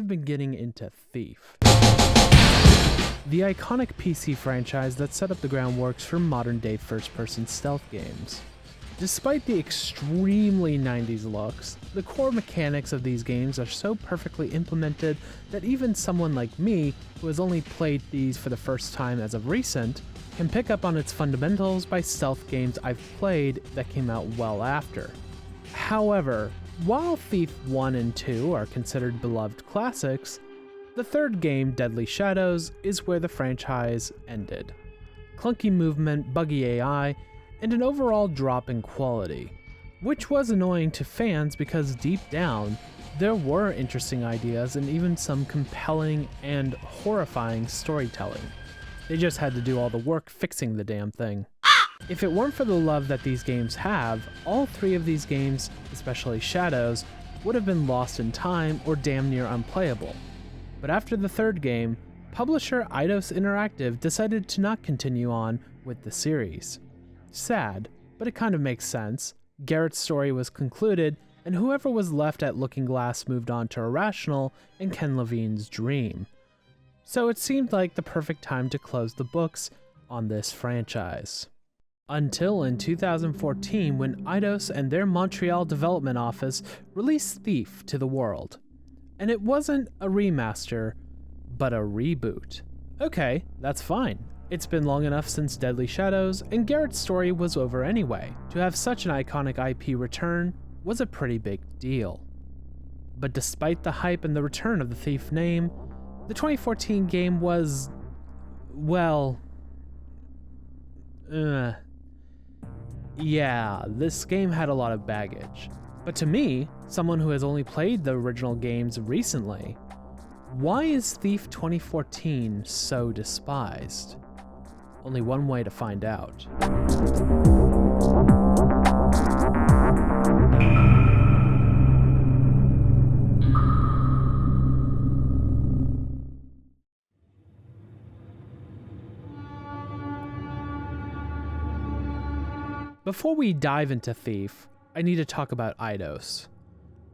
I've been getting into Thief, the iconic PC franchise that set up the groundworks for modern-day first-person stealth games. Despite the extremely 90s looks, the core mechanics of these games are so perfectly implemented that even someone like me, who has only played these for the first time as of recent, can pick up on its fundamentals by stealth games I've played that came out well after. However, while Thief 1 and 2 are considered beloved classics, the third game, Deadly Shadows, is where the franchise ended. Clunky movement, buggy AI, and an overall drop in quality, which was annoying to fans because deep down, there were interesting ideas and even some compelling and horrifying storytelling. They just had to do all the work fixing the damn thing. If it weren't for the love that these games have, all three of these games, especially Shadows, would have been lost in time or damn near unplayable. But after the third game, publisher Eidos Interactive decided to not continue on with the series. Sad, but it kind of makes sense. Garrett's story was concluded, and whoever was left at Looking Glass moved on to Irrational and Ken Levine's Dream. So it seemed like the perfect time to close the books on this franchise. Until in 2014, when Eidos and their Montreal development office released Thief to the world. And it wasn't a remaster, but a reboot. Okay, that's fine. It's been long enough since Deadly Shadows, and Garrett's story was over anyway. To have such an iconic IP return was a pretty big deal. But despite the hype and the return of the Thief name, the 2014 game was, well, yeah, this game had a lot of baggage. But to me, someone who has only played the original games recently, why is Thief 2014 so despised? Only one way to find out. Before we dive into Thief, I need to talk about Eidos.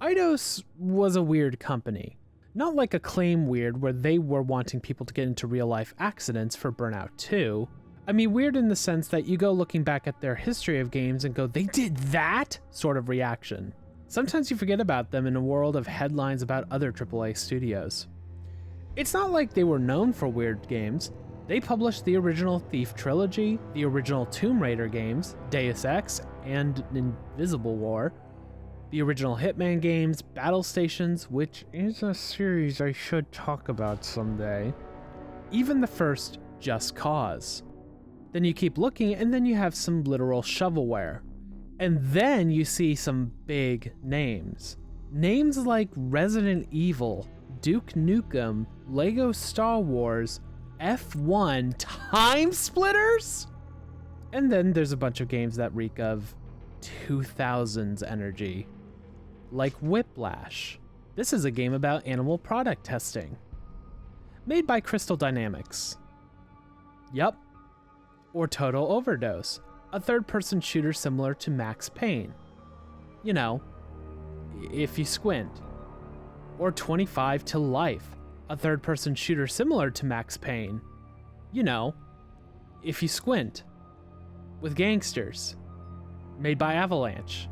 Eidos was a weird company. Not like Acclaim weird, where they were wanting people to get into real-life accidents for Burnout 2. I mean weird in the sense that you go looking back at their history of games and go, they did that? Sort of reaction. Sometimes you forget about them in a world of headlines about other AAA studios. It's not like they were known for weird games. They published the original Thief trilogy, the original Tomb Raider games, Deus Ex, and Invisible War, the original Hitman games, Battle Stations, which is a series I should talk about someday, even the first Just Cause. Then you keep looking, and then you have some literal shovelware. And then you see some big names. Names like Resident Evil, Duke Nukem, Lego Star Wars, F1, Time Splitters? And then there's a bunch of games that reek of 2000s energy. Like Whiplash. This is a game about animal product testing. Made by Crystal Dynamics. Yup. Or Total Overdose, a third-person shooter similar to Max Payne. You know, if you squint. Or 25 to Life, a third-person shooter similar to Max Payne. You know, if you squint. With gangsters. Made by Avalanche.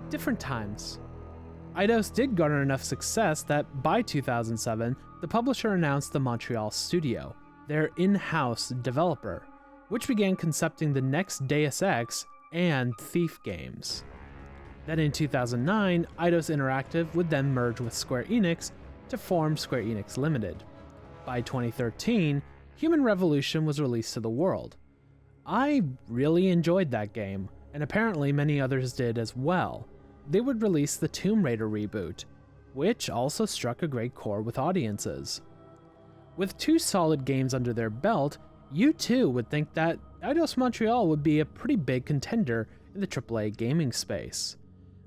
Different times. Eidos did garner enough success that by 2007, the publisher announced the Montreal studio, their in-house developer, which began concepting the next Deus Ex and Thief games. Then in 2009, Eidos Interactive would then merge with Square Enix to form Square Enix Limited. By 2013, Human Revolution was released to the world. I really enjoyed that game, and apparently many others did as well. They would release the Tomb Raider reboot, which also struck a great chord with audiences. With 2 solid games under their belt, you too would think that Eidos Montreal would be a pretty big contender in the AAA gaming space.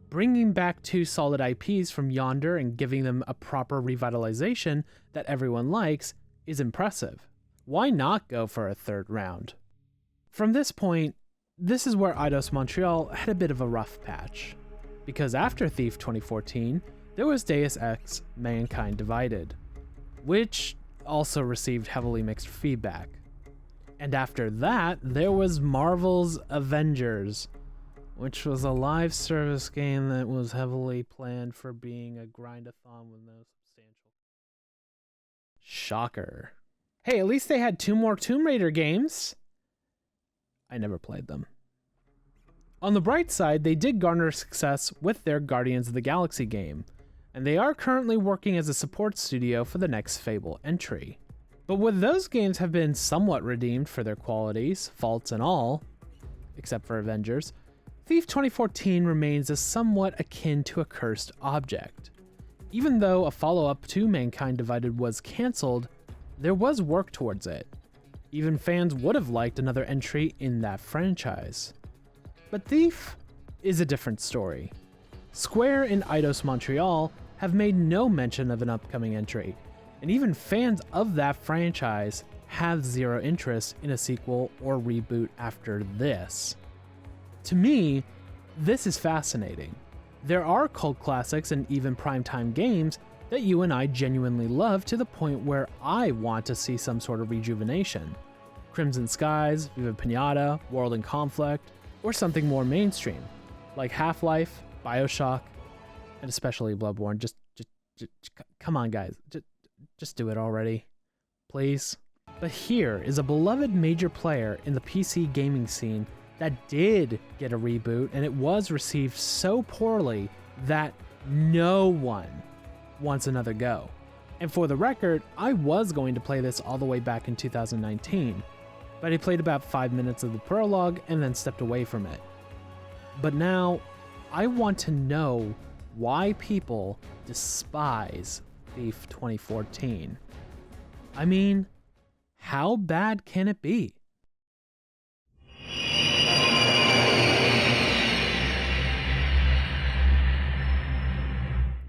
Bringing back 2 solid IPs from Yonder and giving them a proper revitalization that everyone likes is impressive. Why not go for a third round? From this point, this is where Eidos Montreal had a bit of a rough patch. Because after Thief 2014, there was Deus Ex: Mankind Divided, which also received heavily mixed feedback. And after that, there was Marvel's Avengers, which was a live service game that was heavily planned for being a grind-a-thon with no substantial... Shocker. Hey, at least they had 2 more Tomb Raider games. I never played them. On the bright side, they did garner success with their Guardians of the Galaxy game, and they are currently working as a support studio for the next Fable entry. But would those games have been somewhat redeemed for their qualities, faults and all, except for Avengers, Thief 2014 remains as somewhat akin to a cursed object. Even though a follow-up to Mankind Divided was cancelled, there was work towards it. Even fans would have liked another entry in that franchise. But Thief is a different story. Square and Eidos Montreal have made no mention of an upcoming entry, and even fans of that franchise have zero interest in a sequel or reboot after this. To me, this is fascinating. There are cult classics and even primetime games that you and I genuinely love to the point where I want to see some sort of rejuvenation. Crimson Skies, Viva Pinata, World in Conflict, or something more mainstream, like Half-Life, Bioshock, and especially Bloodborne. Just come on, guys. Just do it already. Please. But here is a beloved major player in the PC gaming scene that did get a reboot, and it was received so poorly that no one wants another go. And for the record, I was going to play this all the way back in 2019, but I played about 5 minutes of the prologue and then stepped away from it. But now, I want to know why people despise Thief 2014. I mean, how bad can it be?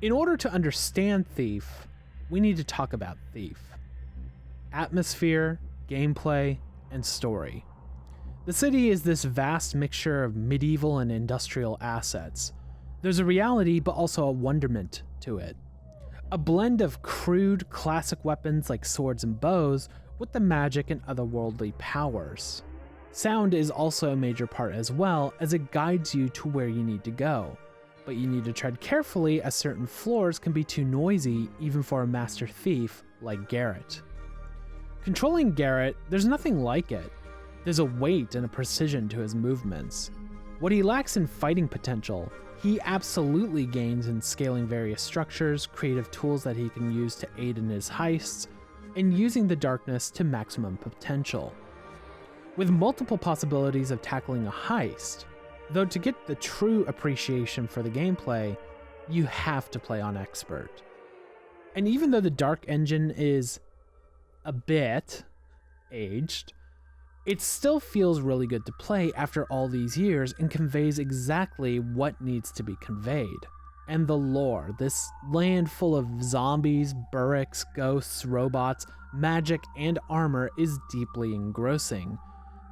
In order to understand Thief, we need to talk about Thief. Atmosphere, gameplay, and story. The city is this vast mixture of medieval and industrial assets. There's a reality, but also a wonderment to it. A blend of crude, classic weapons like swords and bows with the magic and otherworldly powers. Sound is also a major part as well, as it guides you to where you need to go. But you need to tread carefully as certain floors can be too noisy even for a master thief like Garrett. Controlling Garrett, there's nothing like it. There's a weight and a precision to his movements. What he lacks in fighting potential, he absolutely gains in scaling various structures, creative tools that he can use to aid in his heists, and using the darkness to maximum potential. With multiple possibilities of tackling a heist, though to get the true appreciation for the gameplay, you have to play on Expert. And even though the Dark engine is a bit aged, it still feels really good to play after all these years and conveys exactly what needs to be conveyed. And the lore, this land full of zombies, burricks, ghosts, robots, magic, and armor is deeply engrossing.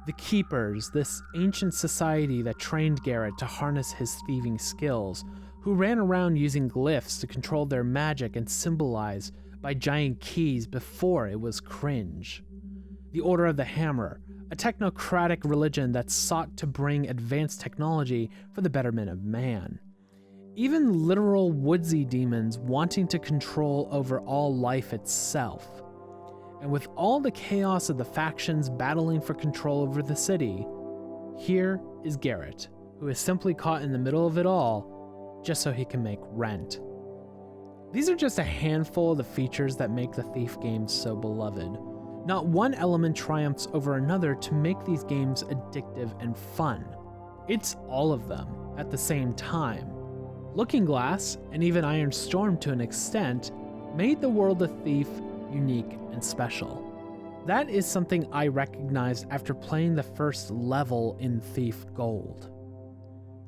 The Keepers, this ancient society that trained Garrett to harness his thieving skills, who ran around using glyphs to control their magic and symbolize by giant keys before it was cringe. The Order of the Hammer, a technocratic religion that sought to bring advanced technology for the betterment of man. Even literal woodsy demons wanting to control over all life itself. And with all the chaos of the factions battling for control over the city, here is Garrett, who is simply caught in the middle of it all just so he can make rent. These are just a handful of the features that make the Thief games so beloved. Not one element triumphs over another to make these games addictive and fun. It's all of them at the same time. Looking Glass, and even Iron Storm to an extent, made the world of Thief unique and special. That is something I recognized after playing the first level in Thief Gold.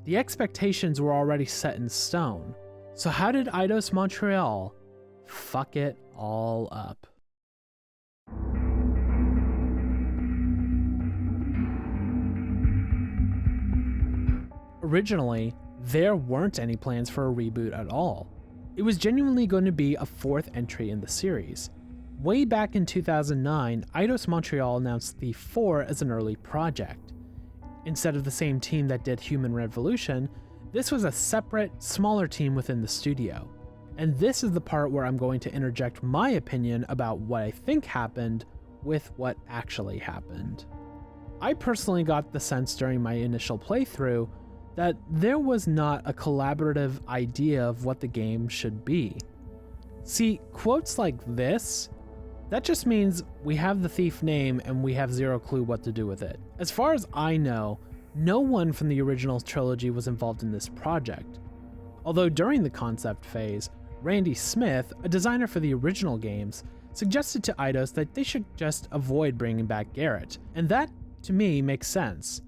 The expectations were already set in stone, so how did Eidos Montreal fuck it all up? Originally, there weren't any plans for a reboot at all. It was genuinely going to be a fourth entry in the series. Way back in 2009, Eidos Montreal announced Thief 4 as an early project. Instead of the same team that did Human Revolution, this was a separate, smaller team within the studio. And this is the part where I'm going to interject my opinion about what I think happened with what actually happened. I personally got the sense during my initial playthrough that there was not a collaborative idea of what the game should be. See, quotes like this, that just means we have the Thief name and we have zero clue what to do with it. As far as I know, no one from the original trilogy was involved in this project. Although during the concept phase, Randy Smith, a designer for the original games, suggested to Eidos that they should just avoid bringing back Garrett, and that, to me, makes sense.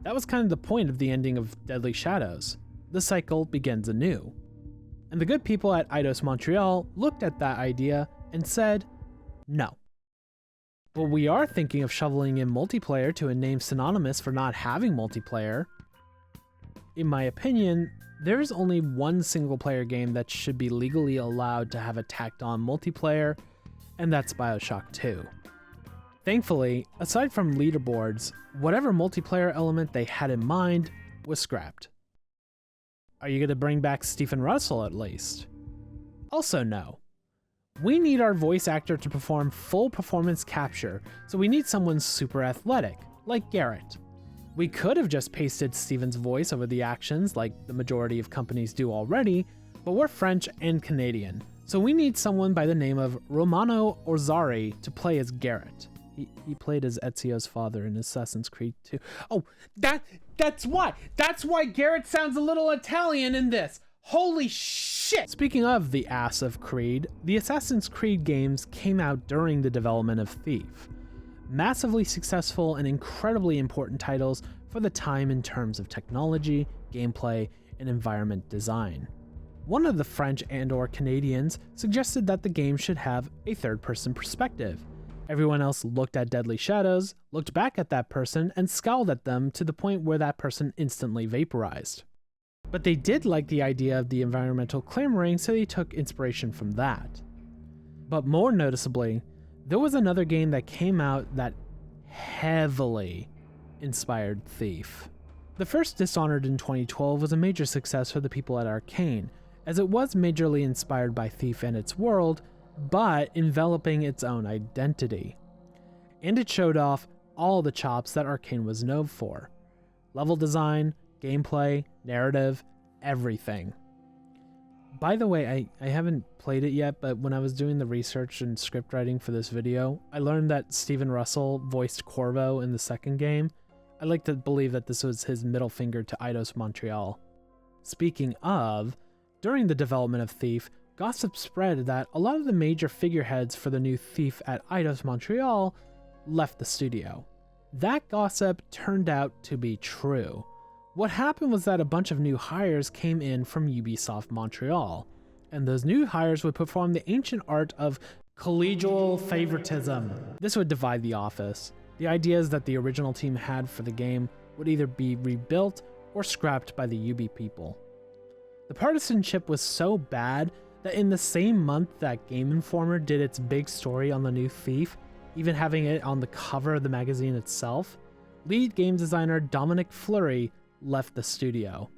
That was kind of the point of the ending of Deadly Shadows. The cycle begins anew. And the good people at Eidos Montreal looked at that idea and said, no. But we are thinking of shoveling in multiplayer to a name synonymous for not having multiplayer. In my opinion, there is only one single-player game that should be legally allowed to have a tacked-on multiplayer, and that's Bioshock 2. Thankfully, aside from leaderboards, whatever multiplayer element they had in mind was scrapped. Are you going to bring back Stephen Russell at least? Also no. We need our voice actor to perform full performance capture, so we need someone super athletic, like Garrett. We could have just pasted Stephen's voice over the actions like the majority of companies do already, but we're French and Canadian, so we need someone by the name of Romano Orzari to play as Garrett. He played as Ezio's father in Assassin's Creed 2. Oh, that's why! That's why Garrett sounds a little Italian in this! Holy shit! Speaking of the ass of Creed, the Assassin's Creed games came out during the development of Thief. Massively successful and incredibly important titles for the time in terms of technology, gameplay, and environment design. One of the French and/or Canadians suggested that the game should have a third-person perspective. Everyone else looked at Deadly Shadows, looked back at that person, and scowled at them to the point where that person instantly vaporized. But they did like the idea of the environmental clamoring, so they took inspiration from that. But more noticeably, there was another game that came out that heavily inspired Thief. The first Dishonored in 2012 was a major success for the people at Arcane, as it was majorly inspired by Thief and its world, but enveloping its own identity. And it showed off all the chops that Arcane was known for. Level design, gameplay, narrative, everything. By the way, I haven't played it yet, but when I was doing the research and script writing for this video, I learned that Stephen Russell voiced Corvo in the second game. I like to believe that this was his middle finger to Eidos Montreal. Speaking of, during the development of Thief, gossip spread that a lot of the major figureheads for the new Thief at Eidos Montreal left the studio. That gossip turned out to be true. What happened was that a bunch of new hires came in from Ubisoft Montreal, and those new hires would perform the ancient art of collegial favoritism. This would divide the office. The ideas that the original team had for the game would either be rebuilt or scrapped by the Ubi people. The partisanship was so bad that in the same month that Game Informer did its big story on the new Thief, even having it on the cover of the magazine itself, lead game designer Dominic Fleury left the studio.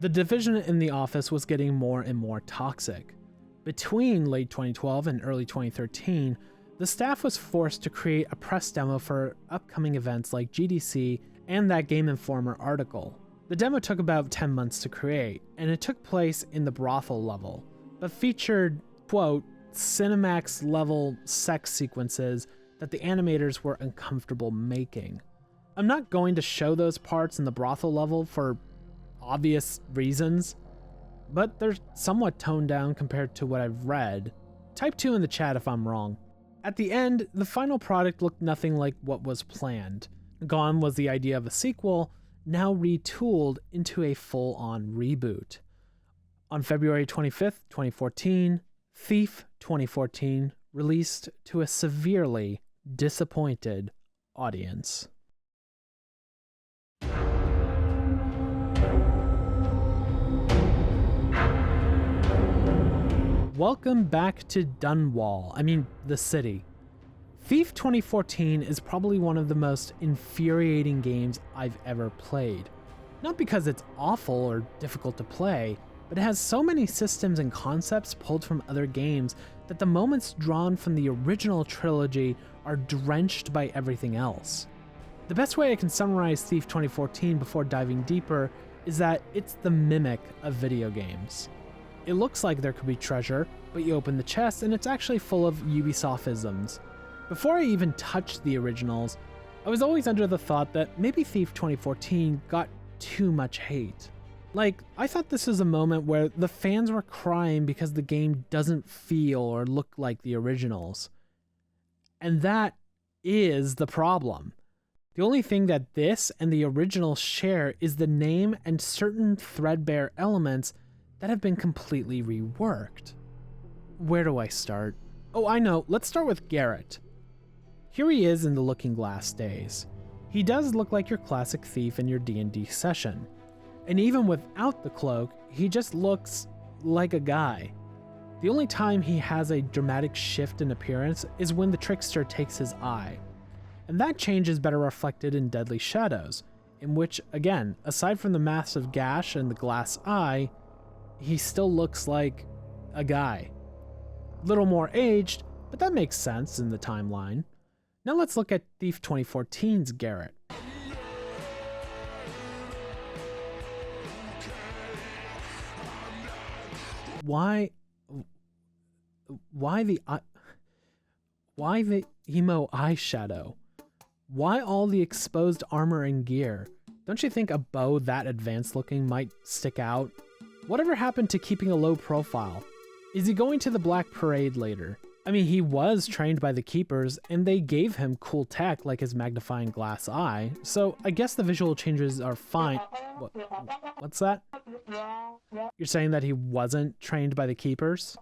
The division in the office was getting more and more toxic. Between late 2012 and early 2013, the staff was forced to create a press demo for upcoming events like GDC and that Game Informer article. The demo took about 10 months to create, and it took place in the brothel level, but featured, quote, Cinemax-level sex sequences that the animators were uncomfortable making. I'm not going to show those parts in the brothel level for obvious reasons, but they're somewhat toned down compared to what I've read. Type 2 in the chat if I'm wrong. At the end, the final product looked nothing like what was planned. Gone was the idea of a sequel, now retooled into a full-on reboot. On February 25th, 2014, Thief 2014 released to a severely disappointed audience. welcome back to Dunwall. The city. Thief 2014 is probably one of the most infuriating games I've ever played. Not because it's awful or difficult to play, but it has so many systems and concepts pulled from other games that the moments drawn from the original trilogy are drenched by everything else. The best way I can summarize Thief 2014 before diving deeper is that it's the mimic of video games. It looks like there could be treasure, but you open the chest and it's actually full of Ubisoftisms. Before I even touched the originals, I was always under the thought that maybe Thief 2014 got too much hate. I thought this was a moment where the fans were crying because the game doesn't feel or look like the originals. And that is the problem. The only thing that this and the original share is the name and certain threadbare elements that have been completely reworked. Where do I start? Oh, I know. Let's start with Garrett. Here he is in the Looking Glass days. He does look like your classic thief in your D&D session. And even without the cloak, he just looks like a guy. The only time he has a dramatic shift in appearance is when the trickster takes his eye. And that change is better reflected in Deadly Shadows, in which, again, aside from the massive gash and the glass eye, he still looks like a guy. Little more aged, but that makes sense in the timeline. Now let's look at Thief 2014's Garrett. Why the emo eyeshadow? Why all the exposed armor and gear? Don't you think a bow that advanced looking might stick out? Whatever happened to keeping a low profile? Is he going to the Black Parade later? He was trained by the Keepers, and they gave him cool tech like his magnifying glass eye, so I guess the visual changes are fine. What's that? You're saying that he wasn't trained by the Keepers?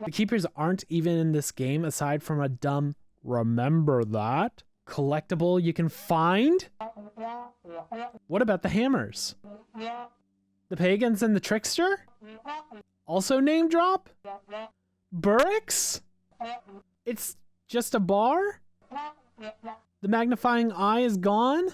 The Keepers aren't even in this game aside from a dumb "remember that" collectible you can find? What about the hammers? The pagans and the trickster? Also name drop? Burricks? It's just a bar? The magnifying eye is gone?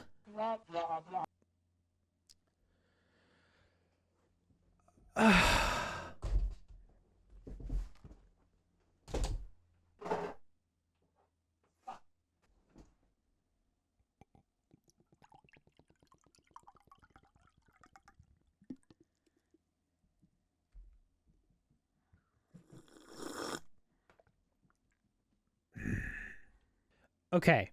Okay,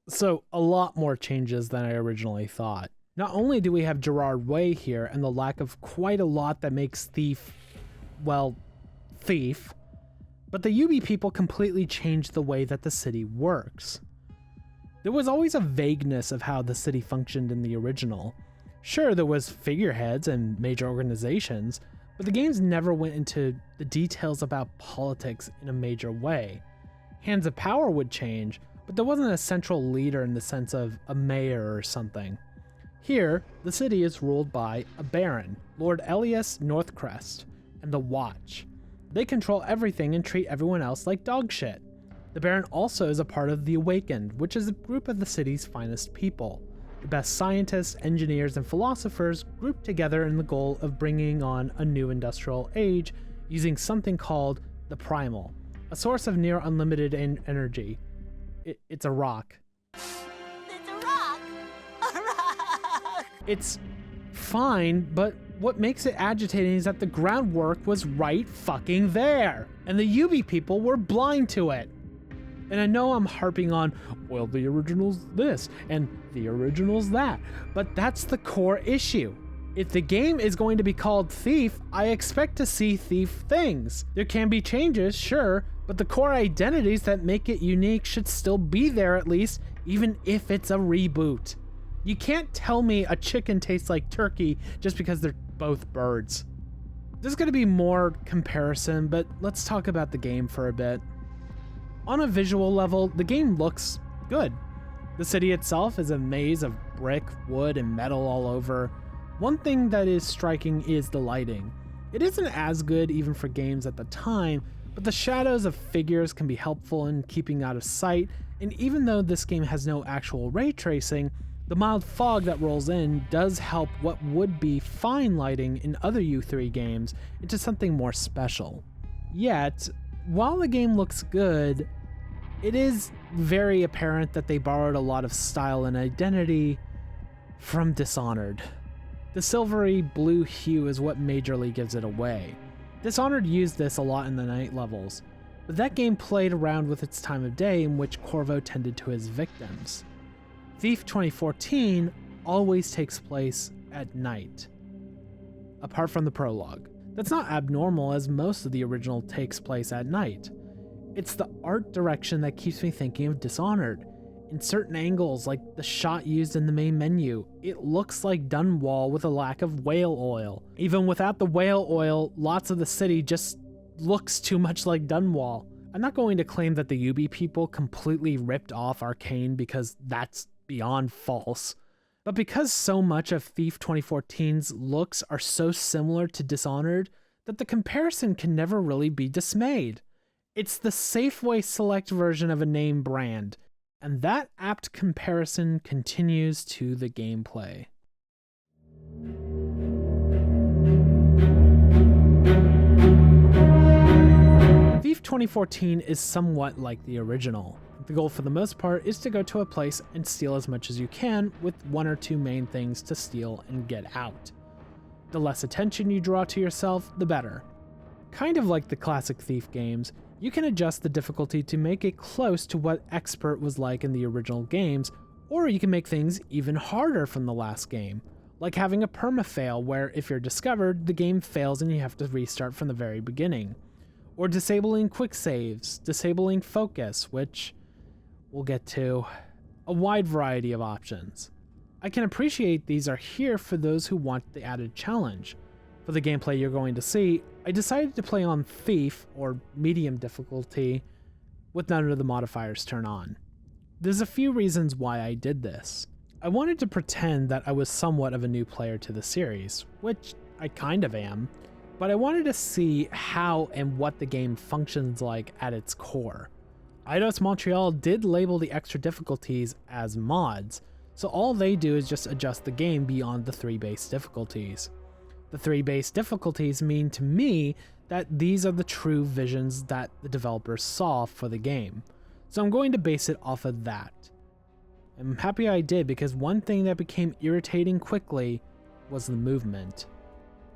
so a lot more changes than I originally thought. Not only do we have Gerard Way here and the lack of quite a lot that makes Thief, well, Thief, but the UB people completely changed the way that the city works. There was always a vagueness of how the city functioned in the original. Sure, there was figureheads and major organizations, but the games never went into the details about politics in a major way. Hands of power would change, but there wasn't a central leader in the sense of a mayor or something. Here, the city is ruled by a baron, Lord Elias Northcrest, and the Watch. They control everything and treat everyone else like dog shit. The baron also is a part of the Awakened, which is a group of the city's finest people. The best scientists, engineers, and philosophers grouped together in the goal of bringing on a new industrial age using something called the Primal, a source of near unlimited energy. It's a rock. It's a rock! A rock! It's fine, but what makes it agitating is that the groundwork was right fucking there, and the UB people were blind to it. And I know I'm harping on, well, the original's this, and the original's that, but that's the core issue. If the game is going to be called Thief, I expect to see Thief things. There can be changes, sure, but the core identities that make it unique should still be there at least, even if it's a reboot. You can't tell me a chicken tastes like turkey just because they're both birds. There's going to be more comparison, but let's talk about the game for a bit. On a visual level, the game looks good. The city itself is a maze of brick, wood, and metal all over. One thing that is striking is the lighting. It isn't as good even for games at the time, but the shadows of figures can be helpful in keeping out of sight, and even though this game has no actual ray tracing, the mild fog that rolls in does help what would be fine lighting in other U3 games into something more special. Yet, while the game looks good, it is very apparent that they borrowed a lot of style and identity from Dishonored. The silvery blue hue is what majorly gives it away. Dishonored used this a lot in the night levels, but that game played around with its time of day in which Corvo tended to his victims. Thief 2014 always takes place at night, apart from the prologue. That's not abnormal, as most of the original takes place at night. It's the art direction that keeps me thinking of Dishonored. In certain angles, like the shot used in the main menu, it looks like Dunwall with a lack of whale oil. Even without the whale oil, lots of the city just looks too much like Dunwall. I'm not going to claim that the Ubi people completely ripped off Arcane, because that's beyond false. But because so much of Thief 2014's looks are so similar to Dishonored, that the comparison can never really be dismayed. It's the Safeway Select version of a name brand, and that apt comparison continues to the gameplay. Thief 2014 is somewhat like the original. The goal for the most part is to go to a place and steal as much as you can, with one or two main things to steal and get out. The less attention you draw to yourself, the better. Kind of like the classic Thief games, you can adjust the difficulty to make it close to what Expert was like in the original games, or you can make things even harder from the last game, like having a perma-fail where if you're discovered, the game fails and you have to restart from the very beginning, or disabling quick saves, disabling focus, which we'll get to, a wide variety of options. I can appreciate these are here for those who want the added challenge. For the gameplay you're going to see, I decided to play on Thief, or medium difficulty, with none of the modifiers turned on. There's a few reasons why I did this. I wanted to pretend that I was somewhat of a new player to the series, which I kind of am, but I wanted to see how and what the game functions like at its core. Eidos Montreal did label the extra difficulties as mods, so all they do is just adjust the game beyond the 3 base difficulties. The 3 base difficulties mean to me that these are the true visions that the developers saw for the game, so I'm going to base it off of that. I'm happy I did, because one thing that became irritating quickly was the movement.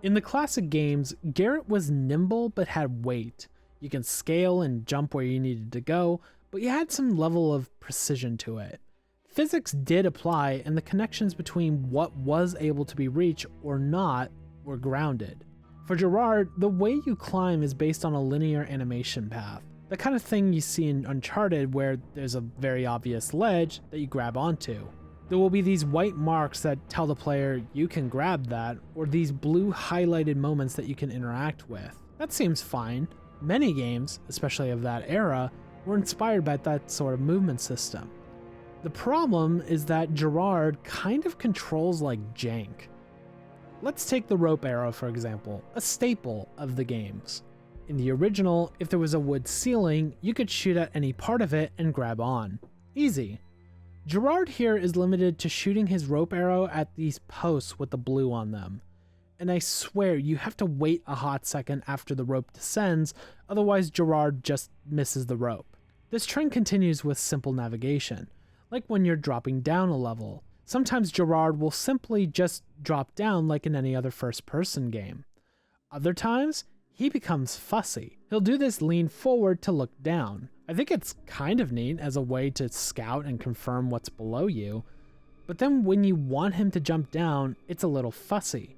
In the classic games, Garrett was nimble but had weight. You can scale and jump where you needed to go, but you had some level of precision to it. Physics did apply, and the connections between what was able to be reached or not were grounded. For Gerard, the way you climb is based on a linear animation path, the kind of thing you see in Uncharted where there's a very obvious ledge that you grab onto. There will be these white marks that tell the player you can grab that, or these blue highlighted moments that you can interact with. That seems fine. Many games, especially of that era, were inspired by that sort of movement system. The problem is that Gerard kind of controls like jank. Let's take the rope arrow for example, a staple of the games. In the original, if there was a wood ceiling, you could shoot at any part of it and grab on. Easy. Gerard here is limited to shooting his rope arrow at these posts with the blue on them. And I swear you have to wait a hot second after the rope descends, otherwise Gerard just misses the rope. This trend continues with simple navigation, like when you're dropping down a level. Sometimes Gerard will simply just drop down like in any other first-person game. Other times, he becomes fussy. He'll do this lean forward to look down. I think it's kind of neat as a way to scout and confirm what's below you, but then when you want him to jump down, it's a little fussy.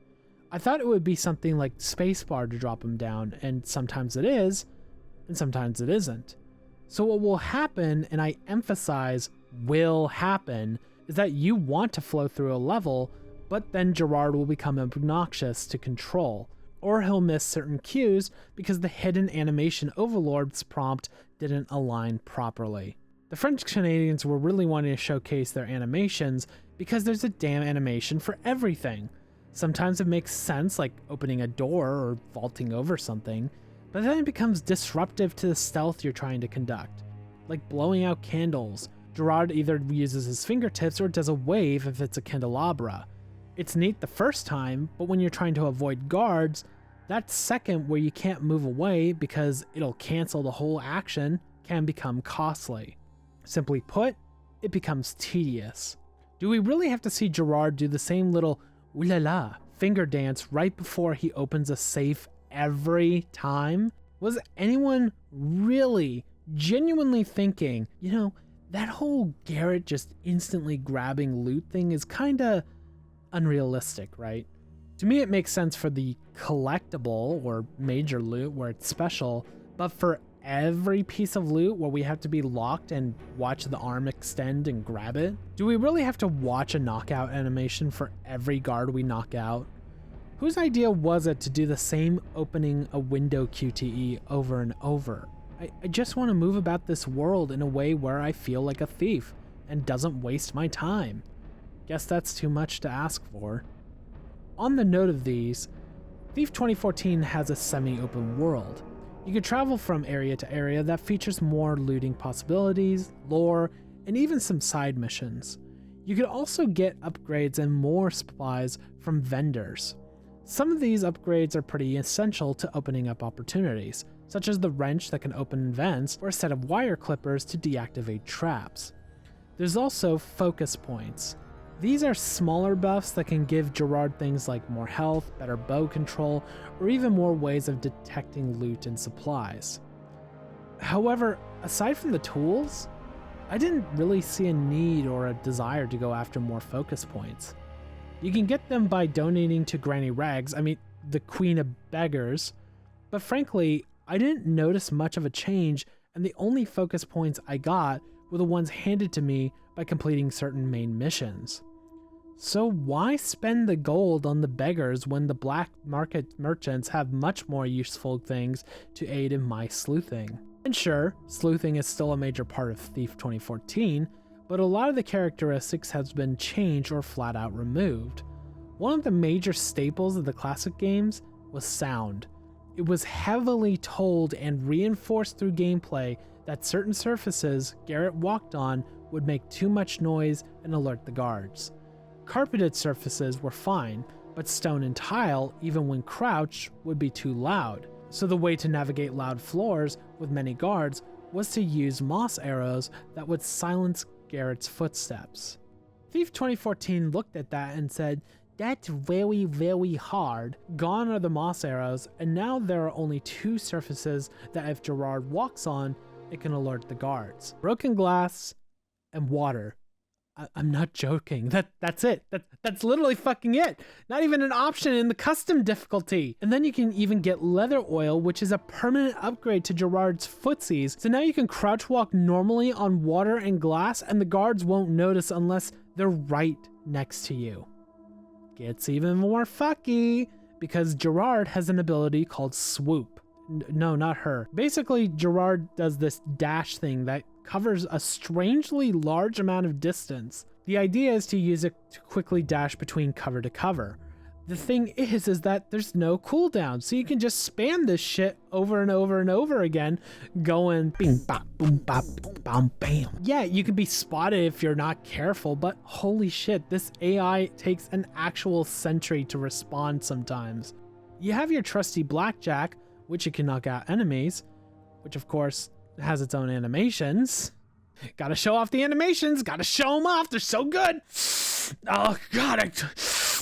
I thought it would be something like spacebar to drop him down, and sometimes it is, and sometimes it isn't. So what will happen, and I emphasize will happen, is that you want to flow through a level, but then Gerard will become obnoxious to control, or he'll miss certain cues because the hidden animation overlord's prompt didn't align properly. The French Canadians were really wanting to showcase their animations because there's a damn animation for everything. Sometimes it makes sense, like opening a door or vaulting over something, but then it becomes disruptive to the stealth you're trying to conduct, like blowing out candles. Gerard either uses his fingertips or does a wave if it's a candelabra. It's neat the first time, but when you're trying to avoid guards, that second where you can't move away because it'll cancel the whole action can become costly. Simply put, it becomes tedious. Do we really have to see Gerard do the same little ooh la la finger dance right before he opens a safe every time? Was anyone really genuinely thinking, you know, that whole Garrett just instantly grabbing loot thing is kinda unrealistic, right? To me, it makes sense for the collectible or major loot where it's special, but for every piece of loot where we have to be locked and watch the arm extend and grab it? Do we really have to watch a knockout animation for every guard we knock out? Whose idea was it to do the same opening a window QTE over and over? I just want to move about this world in a way where I feel like a thief and doesn't waste my time. Guess that's too much to ask for. On the note of these, Thief 2014 has a semi-open world. You can travel from area to area that features more looting possibilities, lore, and even some side missions. You can also get upgrades and more supplies from vendors. Some of these upgrades are pretty essential to opening up opportunities, such as the wrench that can open vents or a set of wire clippers to deactivate traps. There's also focus points. These are smaller buffs that can give Gerard things like more health, better bow control, or even more ways of detecting loot and supplies. However, aside from the tools, I didn't really see a need or a desire to go after more focus points. You can get them by donating to Granny Rags, the Queen of Beggars, but frankly, I didn't notice much of a change, and the only focus points I got were the ones handed to me by completing certain main missions. So why spend the gold on the beggars when the black market merchants have much more useful things to aid in my sleuthing? And sure, sleuthing is still a major part of Thief 2014, but a lot of the characteristics has been changed or flat out removed. One of the major staples of the classic games was sound. It was heavily told and reinforced through gameplay that certain surfaces Garrett walked on would make too much noise and alert the guards. Carpeted surfaces were fine, but stone and tile, even when crouched, would be too loud. So the way to navigate loud floors with many guards was to use moss arrows that would silence Garrett's footsteps. Thief 2014 looked at that and said, "That's very, very hard." Gone are the moss arrows, and now there are only two surfaces that if Gerard walks on, it can alert the guards. Broken glass and water. I'm not joking. That's it. That's literally fucking it. Not even an option in the custom difficulty. And then you can even get leather oil, which is a permanent upgrade to Gerard's footsies. So now you can crouch walk normally on water and glass, and the guards won't notice unless they're right next to you. Gets even more fucky because Gerard has an ability called swoop. No, not her. Basically, Gerard does this dash thing that covers a strangely large amount of distance. The idea is to use it to quickly dash between cover to cover. The thing is that there's no cooldown, so you can just spam this shit over and over and over again, going bing bop boom bop bam bam. Yeah, you can be spotted if you're not careful, but holy shit, this AI takes an actual century to respond sometimes. You have your trusty blackjack, which you can knock out enemies, which of course has its own animations. Gotta show off the animations, gotta show them off, they're so good. Oh god,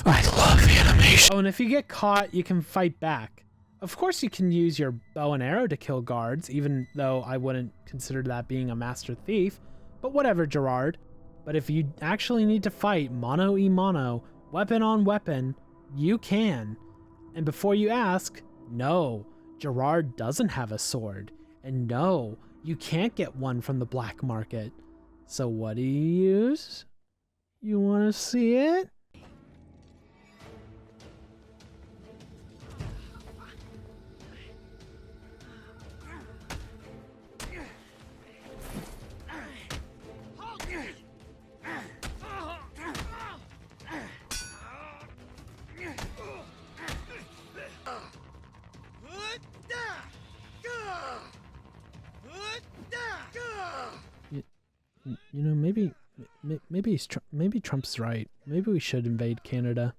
I love animation. Oh, and if you get caught, you can fight back. Of course you can use your bow and arrow to kill guards, even though I wouldn't consider that being a master thief, but whatever, Gerard. But if you actually need to fight mano a mano, weapon on weapon, you can. And before you ask, no, Gerard doesn't have a sword. And no, you can't get one from the black market. So what do you use? You want to see it? You know, maybe maybe Trump's right. Maybe we should invade Canada.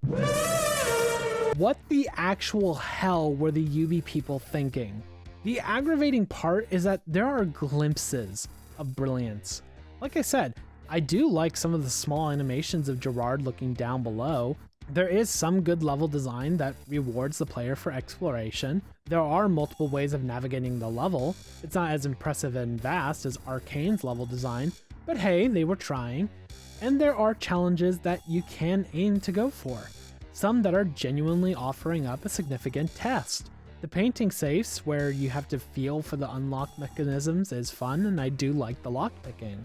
What the actual hell were the UB people thinking? The aggravating part is that there are glimpses of brilliance. Like I said, I do like some of the small animations of Gerard looking down below. There is some good level design that rewards the player for exploration. There are multiple ways of navigating the level. It's not as impressive and vast as Arcane's level design, but hey, they were trying. And there are challenges that you can aim to go for. Some that are genuinely offering up a significant test. The painting safes, where you have to feel for the unlock mechanisms, is fun, and I do like the lockpicking.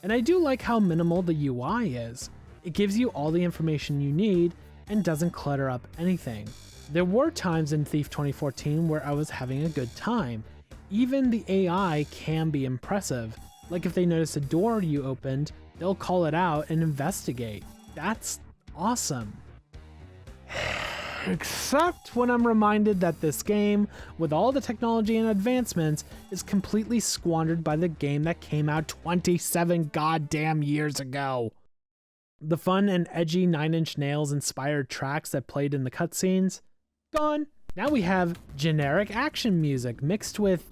And I do like how minimal the UI is. It gives you all the information you need and doesn't clutter up anything. There were times in Thief 2014 where I was having a good time. Even the AI can be impressive. Like if they notice a door you opened, they'll call it out and investigate. That's awesome. Except when I'm reminded that this game, with all the technology and advancements, is completely squandered by the game that came out 27 goddamn years ago. The fun and edgy Nine Inch Nails inspired tracks that played in the cutscenes, gone. Now we have generic action music mixed with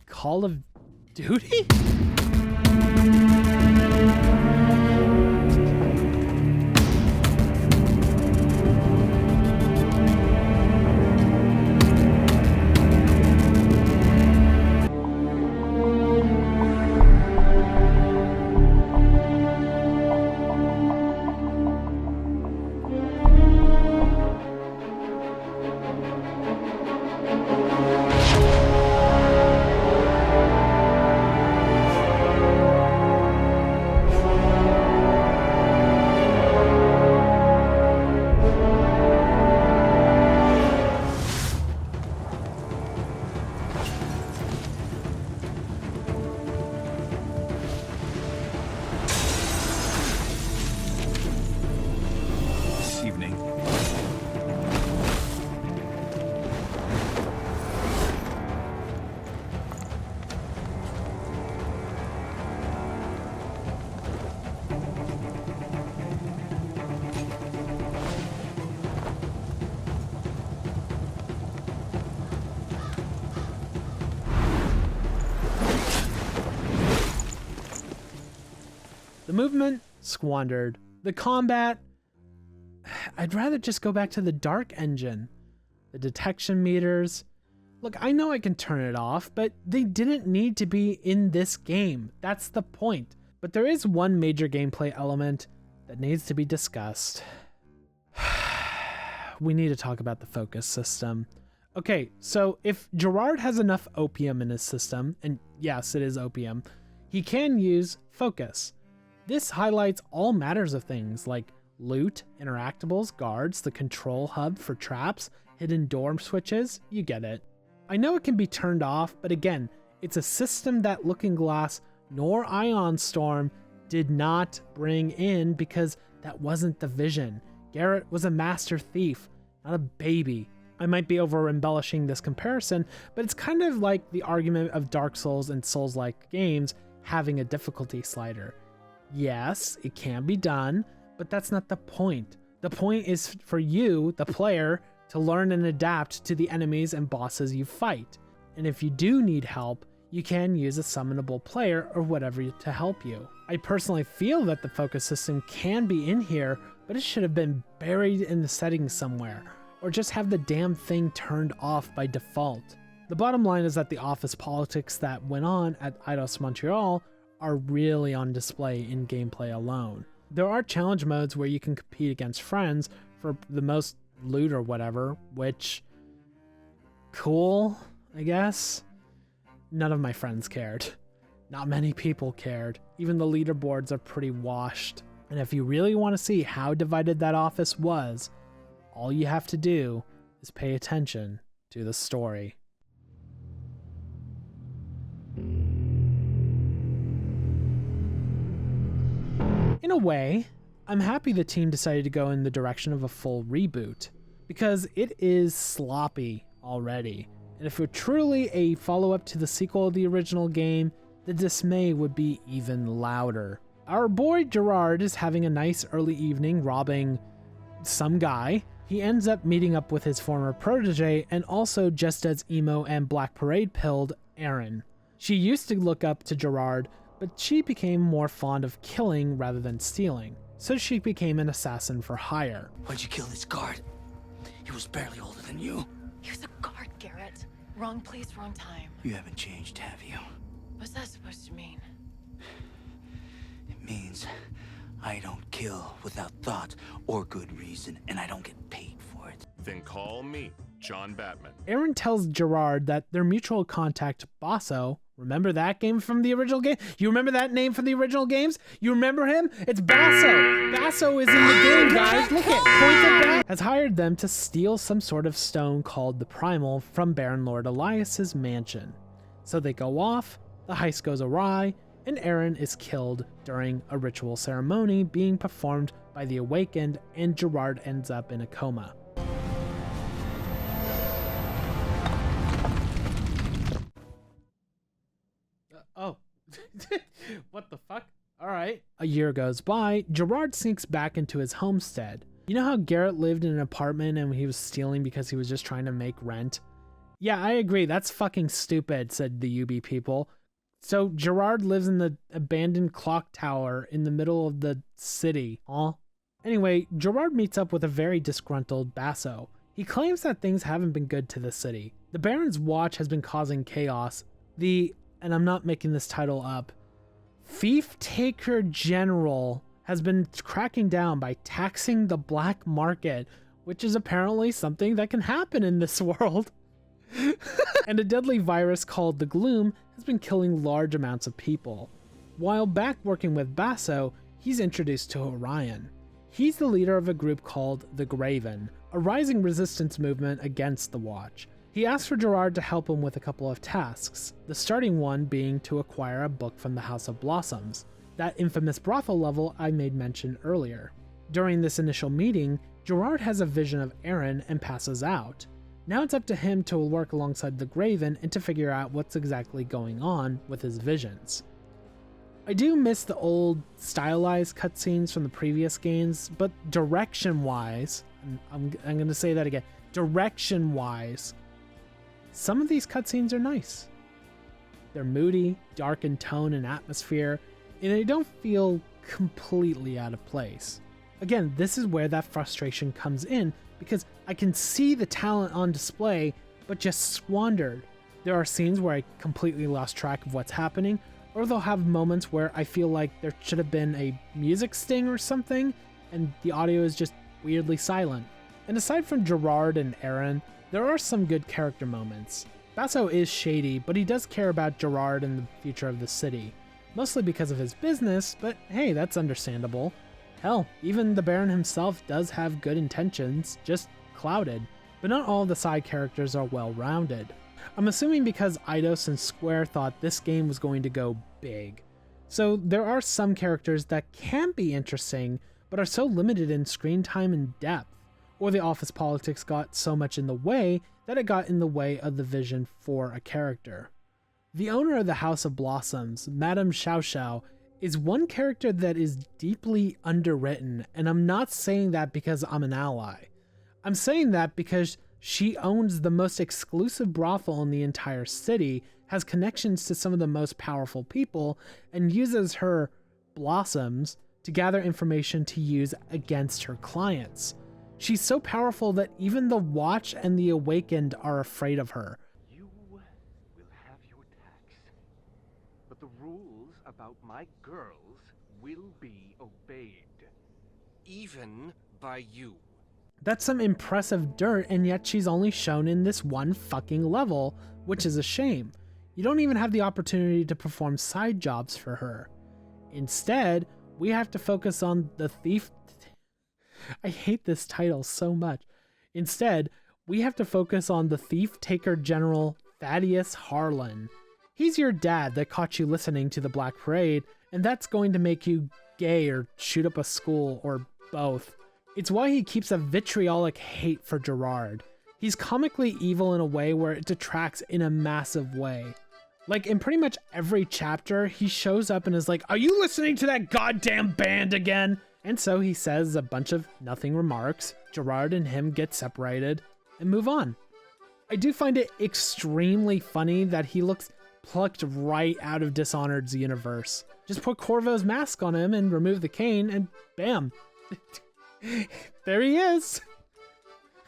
Call of Duty? The movement, squandered. The combat, I'd rather just go back to the Dark engine. The detection meters. Look, I know I can turn it off, but they didn't need to be in this game. That's the point. But there is one major gameplay element that needs to be discussed. We need to talk about the focus system. Okay, so if Gerard has enough opium in his system, and yes, it is opium, he can use focus. This highlights all matters of things like loot, interactables, guards, the control hub for traps, hidden door switches, you get it. I know it can be turned off, but again, it's a system that Looking Glass nor Ion Storm did not bring in because that wasn't the vision. Garrett was a master thief, not a baby. I might be over embellishing this comparison, but it's kind of like the argument of Dark Souls and Souls-like games having a difficulty slider. Yes, it can be done, but that's not the point. The point is for you, the player, to learn and adapt to the enemies and bosses you fight. And if you do need help, you can use a summonable player or whatever to help you. I personally feel that the focus system can be in here, but it should have been buried in the settings somewhere, or just have the damn thing turned off by default. The bottom line is that the office politics that went on at Eidos Montreal are really on display in gameplay alone. There are challenge modes where you can compete against friends for the most loot or whatever, which, cool, I guess. None of my friends cared. Not many people cared. Even the leaderboards are pretty washed. And if you really want to see how divided that office was, all you have to do is pay attention to the story. In a way, I'm happy the team decided to go in the direction of a full reboot, because it is sloppy already. And if it were truly a follow-up to the sequel of the original game, the dismay would be even louder. Our boy Gerard is having a nice early evening robbing some guy. He ends up meeting up with his former protege and also just as emo and Black Parade pilled Erin. She used to look up to Gerard, but she became more fond of killing rather than stealing, so she became an assassin for hire. Why'd you kill this guard? He was barely older than you. He was a guard, Garrett. Wrong place, wrong time. You haven't changed, have you? What's that supposed to mean? It means I don't kill without thought or good reason, and I don't get paid for it. Then call me John Batman. Erin tells Gerard that their mutual contact, Basso, remember that game from the original game? You remember that name from the original games? You remember him? It's Basso! Basso is in the game, guys! Look at pointed back! Has hired them to steal some sort of stone called the Primal from Baron Lord Elias's mansion. So they go off, the heist goes awry, and Erin is killed during a ritual ceremony being performed by the Awakened, and Gerard ends up in a coma. Oh. What the fuck? Alright. A year goes by, Gerard sneaks back into his homestead. You know how Garrett lived in an apartment and he was stealing because he was just trying to make rent? Yeah, I agree, that's fucking stupid, said the UB people. So Gerard lives in the abandoned clock tower in the middle of the city, huh? Anyway, Gerard meets up with a very disgruntled Basso. He claims that things haven't been good to the city. The Baron's watch has been causing chaos. And I'm not making this title up, Thief Taker General has been cracking down by taxing the black market, which is apparently something that can happen in this world. And a deadly virus called the Gloom has been killing large amounts of people. While back working with Basso, he's introduced to Orion. He's the leader of a group called the Graven, a rising resistance movement against the Watch. He asks for Gerard to help him with a couple of tasks, the starting one being to acquire a book from the House of Blossoms, that infamous brothel level I made mention earlier. During this initial meeting, Gerard has a vision of Erin and passes out. Now it's up to him to work alongside the Graven and to figure out what's exactly going on with his visions. I do miss the old stylized cutscenes from the previous games, but direction-wise, I'm going to say that again, direction-wise, some of these cutscenes are nice. They're moody, dark in tone and atmosphere, and they don't feel completely out of place. Again, this is where that frustration comes in, because I can see the talent on display, but just squandered. There are scenes where I completely lost track of what's happening, or they'll have moments where I feel like there should have been a music sting or something, and the audio is just weirdly silent. And aside from Gerard and Erin, there are some good character moments. Basso is shady, but he does care about Gerard and the future of the city. Mostly because of his business, but hey, that's understandable. Hell, even the Baron himself does have good intentions, just clouded. But not all the side characters are well-rounded. I'm assuming because Eidos and Square thought this game was going to go big. So there are some characters that can be interesting, but are so limited in screen time and depth, or the office politics got so much in the way that it got in the way of the vision for a character. The owner of the House of Blossoms, Madame Xiao Xiao, is one character that is deeply underwritten, and I'm not saying that because I'm an ally. I'm saying that because she owns the most exclusive brothel in the entire city, has connections to some of the most powerful people, and uses her blossoms to gather information to use against her clients. She's so powerful that even the Watch and the Awakened are afraid of her. You will have your tax, but the rules about my girls will be obeyed. Even by you. That's some impressive dirt, and yet she's only shown in this one fucking level, which is a shame. You don't even have the opportunity to perform side jobs for her. Instead, we have to focus on the thief. I hate this title so much. Instead, we have to focus on the Thief Taker General Thaddeus Harlan. He's your dad that caught you listening to the Black Parade, and that's going to make you gay or shoot up a school or both. It's why he keeps a vitriolic hate for Gerard. He's comically evil in a way where it detracts in a massive way. Like, in pretty much every chapter, he shows up and is like, "Are you listening to that goddamn band again?" And so he says a bunch of nothing remarks, Gerard and him get separated, and move on. I do find it extremely funny that he looks plucked right out of Dishonored's universe. Just put Corvo's mask on him and remove the cane, and bam. There he is.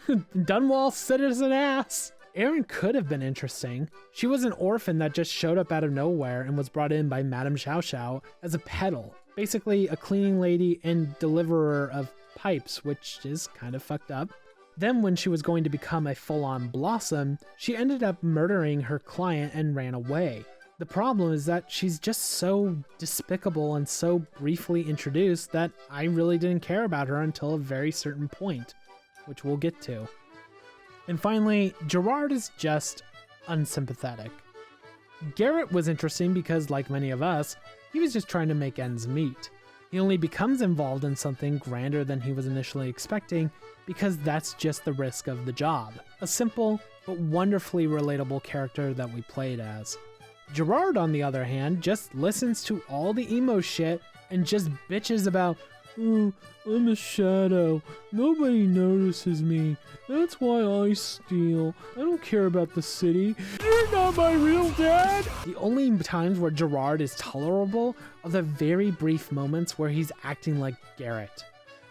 Dunwall citizen ass. Erin could have been interesting. She was an orphan that just showed up out of nowhere and was brought in by Madame Xiao Xiao as a peddle. Basically a cleaning lady and deliverer of pipes, which is kind of fucked up. Then when she was going to become a full-on Blossom, she ended up murdering her client and ran away. The problem is that she's just so despicable and so briefly introduced that I really didn't care about her until a very certain point, which we'll get to. And finally, Gerard is just unsympathetic. Garrett was interesting because, like many of us, he was just trying to make ends meet. He only becomes involved in something grander than he was initially expecting because that's just the risk of the job. A simple but wonderfully relatable character that we played as. Gerard, on the other hand, just listens to all the emo shit and just bitches about, "Oh, I'm a shadow. Nobody notices me. That's why I steal. I don't care about the city. You're not my real dad." The only times where Gerard is tolerable are the very brief moments where he's acting like Garrett.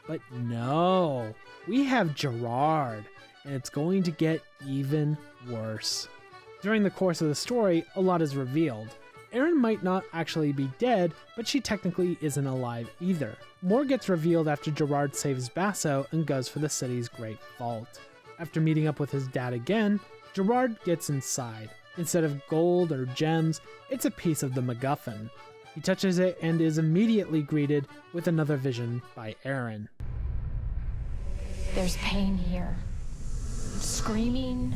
But no, we have Gerard, and it's going to get even worse. During the course of the story, a lot is revealed. Erin might not actually be dead, but she technically isn't alive either. More gets revealed after Gerard saves Basso and goes for the city's Great Vault. After meeting up with his dad again, Gerard gets inside. Instead of gold or gems, it's a piece of the MacGuffin. He touches it and is immediately greeted with another vision by Erin. There's pain here. Screaming,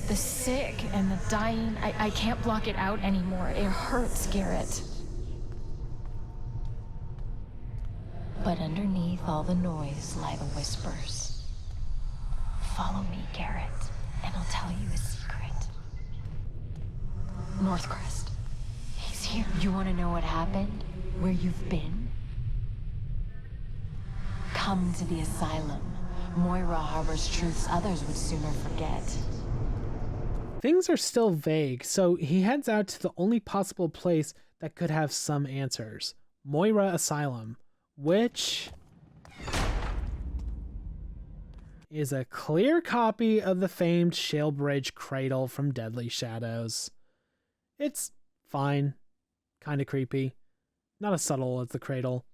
the sick and the dying. I can't block it out anymore. It hurts, Garrett. But underneath all the noise lie the whispers. Follow me, Garrett, and I'll tell you a secret. Northcrest. He's here. You want to know what happened? Where you've been? Come to the asylum. Moira harbors truths others would sooner forget. Things are still vague, so he heads out to the only possible place that could have some answers. Moira Asylum, which is a clear copy of the famed Shalebridge Cradle from Deadly Shadows. It's fine, kind of creepy, not as subtle as the Cradle.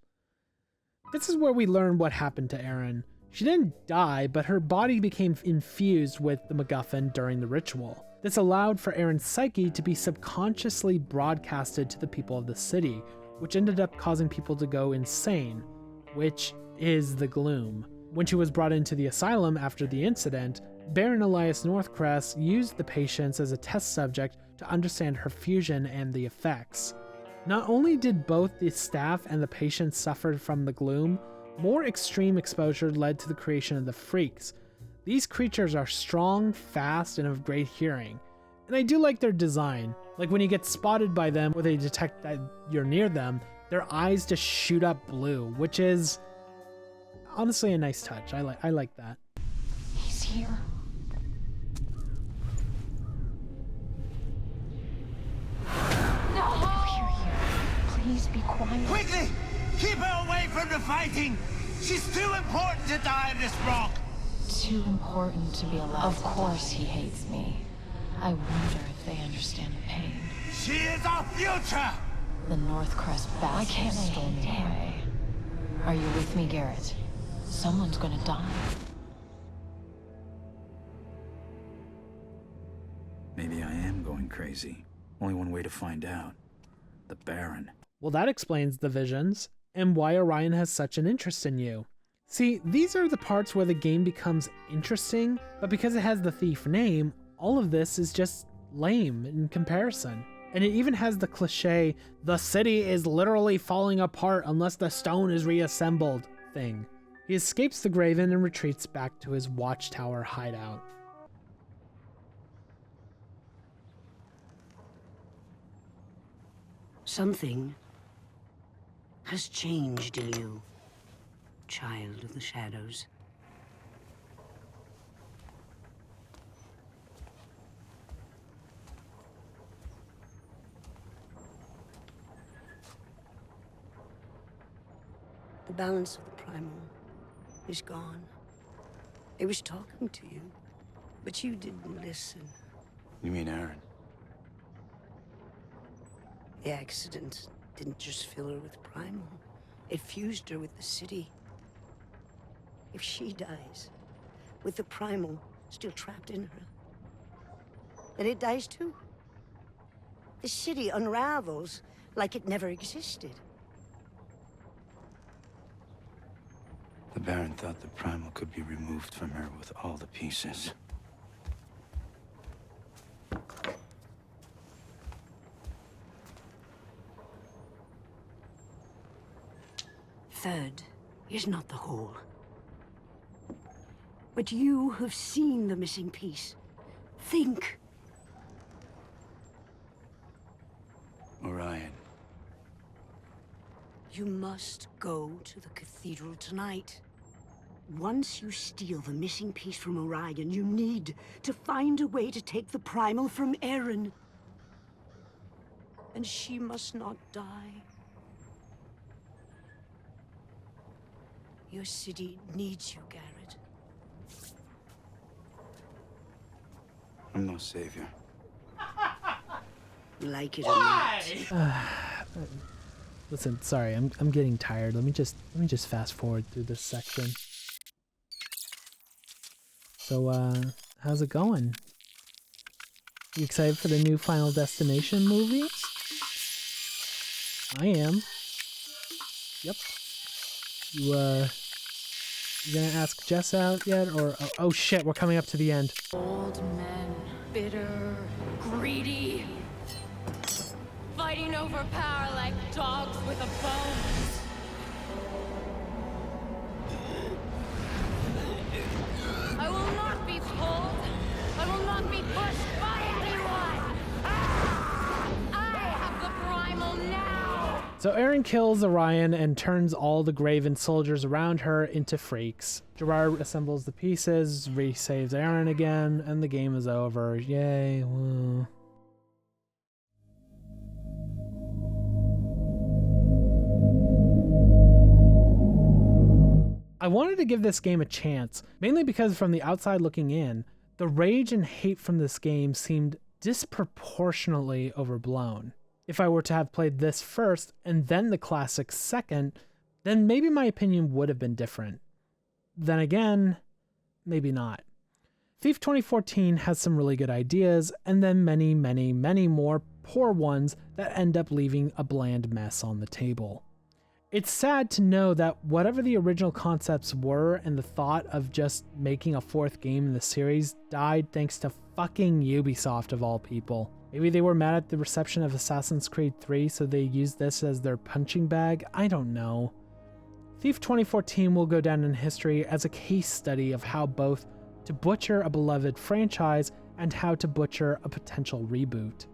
This is where we learn what happened to Erin. She didn't die, but her body became infused with the MacGuffin during the ritual. This allowed for Erin's psyche to be subconsciously broadcasted to the people of the city, which ended up causing people to go insane, which is the Gloom. When she was brought into the asylum after the incident, Baron Elias Northcrest used the patients as a test subject to understand her fusion and the effects. Not only did both the staff and the patients suffer from the Gloom, more extreme exposure led to the creation of the Freaks. These creatures are strong, fast, and of great hearing. And I do like their design. Like when you get spotted by them or they detect that you're near them, their eyes just shoot up blue, which is honestly a nice touch. I like that. He's here. No! Here. Please be quiet. Quickly! Keep her away from the fighting! She's too important to die in this rock! Too important to be alive. Of course he hates me. I wonder if they understand the pain. She is our future! The Northcrest bastards stole me away. Are you with me, Garrett? Someone's gonna die. Maybe I am going crazy. Only one way to find out. The Baron. Well, that explains the visions and why Orion has such an interest in you. See, these are the parts where the game becomes interesting, but because it has the thief name, all of this is just lame in comparison. And it even has the cliche, "the city is literally falling apart unless the stone is reassembled" thing. He escapes the Graven and retreats back to his watchtower hideout. Something has changed in you, child of the shadows. The balance of the primal is gone. It was talking to you, but you didn't listen. You mean Aaron? The accident didn't just fill her with primal. It fused her with the city. If she dies, with the primal still trapped in her, then it dies too. The city unravels like it never existed. The Baron thought the primal could be removed from her with all the pieces. Third is not the whole. But you have seen the missing piece. Think. Orion. You must go to the cathedral tonight. Once you steal the missing piece from Orion, you need to find a way to take the primal from Erin. And she must not die. Your city needs you, Garrett. I'm no savior. Like it or not. Listen, sorry, I'm getting tired. Let me just fast forward through this section. So, how's it going? You excited for the new Final Destination movie? I am. Yep. You gonna ask Jess out yet? Or, oh shit, we're coming up to the end. Old men, bitter, greedy, fighting over power like dogs with a bone. I will not be pulled. I will not be pushed by anyone. I have the primal now. So Erin kills Orion and turns all the Graven soldiers around her into freaks. Gerard assembles the pieces, resaves Erin again, and the game is over. Yay. Woo. I wanted to give this game a chance, mainly because from the outside looking in, the rage and hate from this game seemed disproportionately overblown. If I were to have played this first and then the classic second, then maybe my opinion would have been different. Then again, maybe not. Thief 2014 has some really good ideas, and then many, many, many more poor ones that end up leaving a bland mess on the table. It's sad to know that whatever the original concepts were and the thought of just making a fourth game in the series died thanks to fucking Ubisoft of all people. Maybe they were mad at the reception of Assassin's Creed 3, so they used this as their punching bag? I don't know. Thief 2014 will go down in history as a case study of how both to butcher a beloved franchise and how to butcher a potential reboot.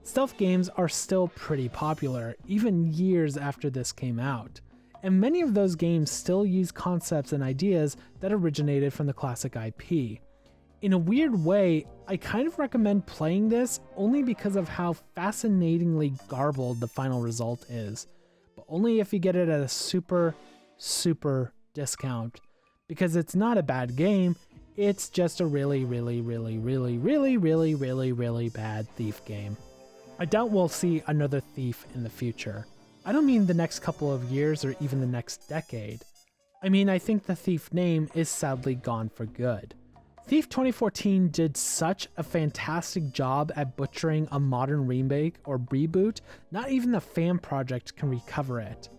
Stealth games are still pretty popular, even years after this came out, and many of those games still use concepts and ideas that originated from the classic IP. In a weird way, I kind of recommend playing this only because of how fascinatingly garbled the final result is, but only if you get it at a super, super discount, because it's not a bad game, it's just a really, really, really, really, really, really, really, really bad Thief game. I doubt we'll see another Thief in the future. I don't mean the next couple of years or even the next decade. I mean, I think the Thief name is sadly gone for good. Thief 2014 did such a fantastic job at butchering a modern remake or reboot, not even the fan project can recover it.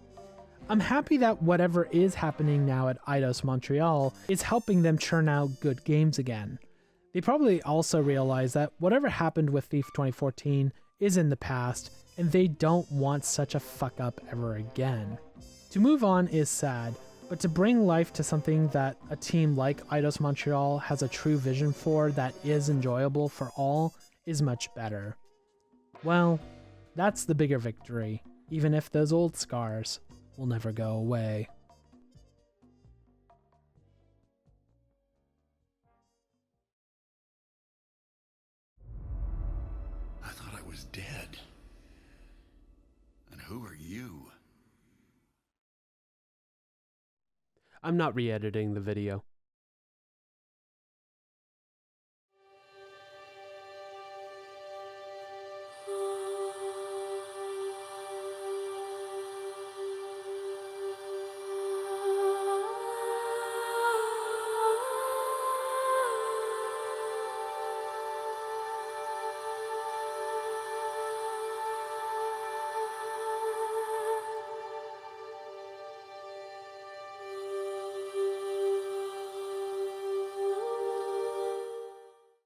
I'm happy that whatever is happening now at Eidos Montreal is helping them churn out good games again. They probably also realize that whatever happened with Thief 2014 is in the past, and they don't want such a fuck up ever again. To move on is sad, but to bring life to something that a team like Eidos Montreal has a true vision for that is enjoyable for all is much better. Well, That's the bigger victory, even if those old scars will never go away. I thought I was dead. And who are you? I'm not re-editing the video.